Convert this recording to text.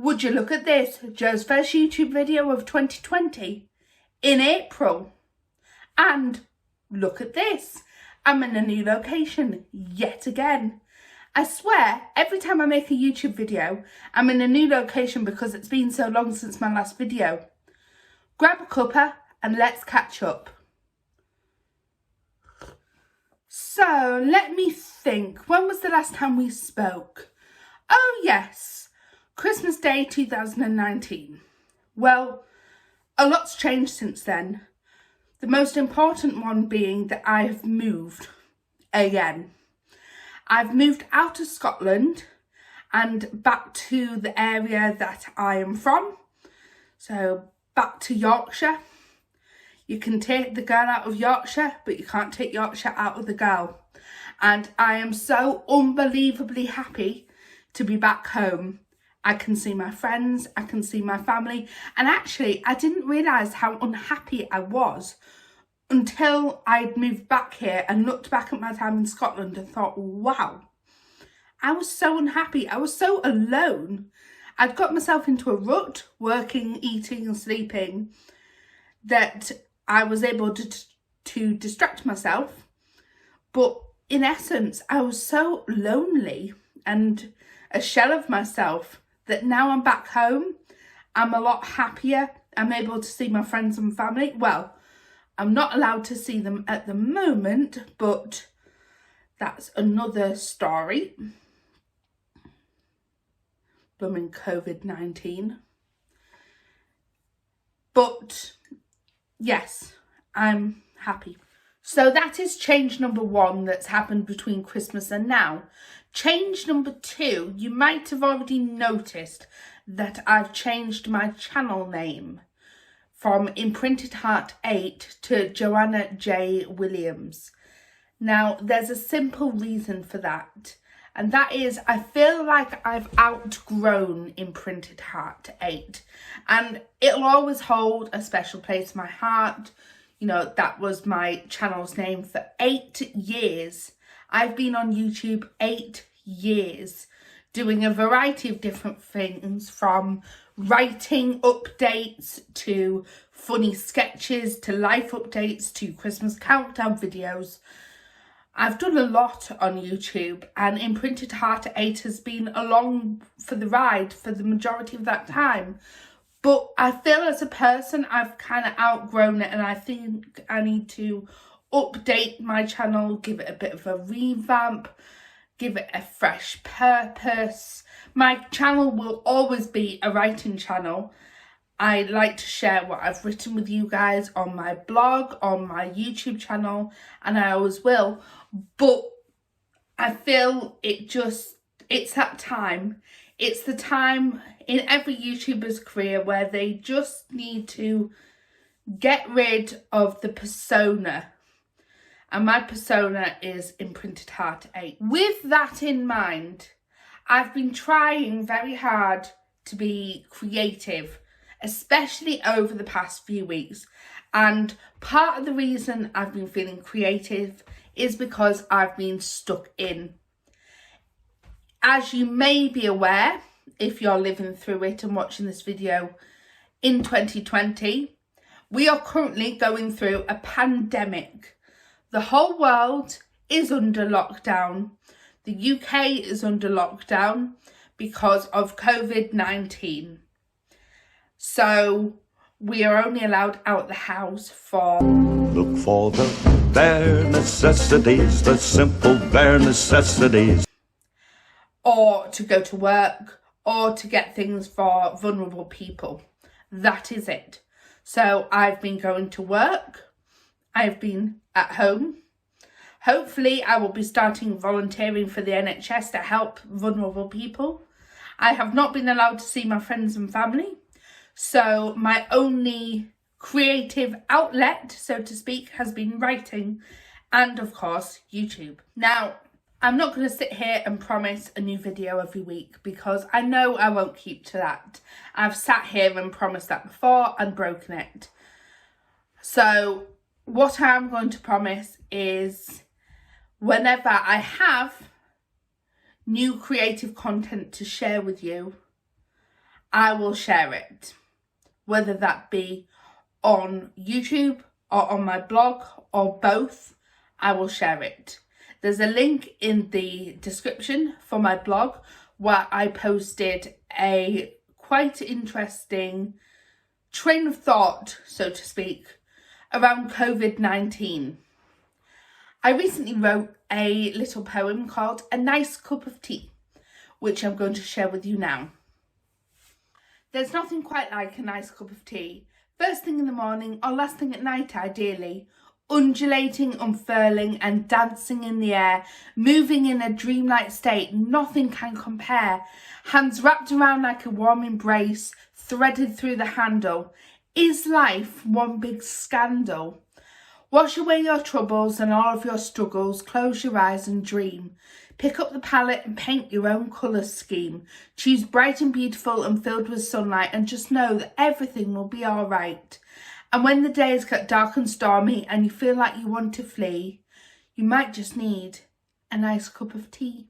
Would you look at this? Joe's first YouTube video of 2020 in April. And look at this. I'm in a new location yet again. I swear, every time I make a YouTube video, I'm in a new location because it's been so long since my last video. Grab a cuppa and let's catch up. So, let me think. When was the last time we spoke? Oh yes, Christmas Day 2019. Well, a lot's changed since then. The most important one being that I have moved again. I've moved out of Scotland and back to the area that I am from. So back to Yorkshire. You can take the girl out of Yorkshire, but you can't take Yorkshire out of the girl. And I am so unbelievably happy to be back home. I can see my friends, I can see my family. And actually, I didn't realise how unhappy I was until I'd moved back here and looked back at my time in Scotland and thought, wow, I was so unhappy. I was so alone. I'd got myself into a rut, working, eating and sleeping, that I was able to distract myself. But in essence, I was so lonely and a shell of myself that now I'm back home. I'm a lot happier. I'm able to see my friends and family. Well, I'm not allowed to see them at the moment, but that's another story. Blooming COVID-19. But yes, I'm happy. So that is change number one that's happened between Christmas and now. Change number two, you might have already noticed that I've changed my channel name from Imprinted Heart 8 to Joanna J. Williams. Now, there's a simple reason for that. And that is, I feel like I've outgrown Imprinted Heart 8. And it'll always hold a special place in my heart. You know, that was my channel's name for 8 years. I've been on YouTube 8 years, doing a variety of different things, from writing updates to funny sketches to life updates to Christmas countdown videos. I've done a lot on YouTube, and Imprinted Heart 8 has been along for the ride for the majority of that time. But I feel as a person I've kind of outgrown it, and I think I need to update my channel, give it a bit of a revamp, give it a fresh purpose. My channel will always be a writing channel. I like to share what I've written with you guys on my blog, on my YouTube channel, and I always will. But I feel it's that time. It's the time in every YouTuber's career where they just need to get rid of the persona. And my persona is Imprinted Heart 8. With that in mind, I've been trying very hard to be creative, especially over the past few weeks. And part of the reason I've been feeling creative is because I've been stuck in. As you may be aware, if you're living through it and watching this video in 2020, we are currently going through a pandemic. The whole world is under lockdown. The UK is under lockdown because of COVID-19. So we are only allowed out the house for... Look for the bare necessities, the simple bare necessities. Or to go to work, or to get things for vulnerable people. That is it. So I've been going to work. I've been at home. Hopefully I will be starting volunteering for the NHS to help vulnerable people. I have not been allowed to see my friends and family. So my only creative outlet, so to speak, has been writing and, of course, YouTube. Now, I'm not going to sit here and promise a new video every week because I know I won't keep to that. I've sat here and promised that before and broken it. So what I'm going to promise is whenever I have new creative content to share with you, I will share it, whether that be on YouTube or on my blog or both. I will share it. There's a link in the description for my blog where I posted a quite interesting train of thought, so to speak, around COVID-19. I recently wrote a little poem called A Nice Cup of Tea, which I'm going to share with you now. There's nothing quite like a nice cup of tea, first thing in the morning or last thing at night ideally, undulating, unfurling and dancing in the air, moving in a dreamlike state, nothing can compare, hands wrapped around like a warm embrace, threaded through the handle. Is life one big scandal? Wash away your troubles and all of your struggles, close your eyes and dream. Pick up the palette and paint your own colour scheme. Choose bright and beautiful and filled with sunlight and just know that everything will be alright. And when the days get dark and stormy and you feel like you want to flee, you might just need a nice cup of tea.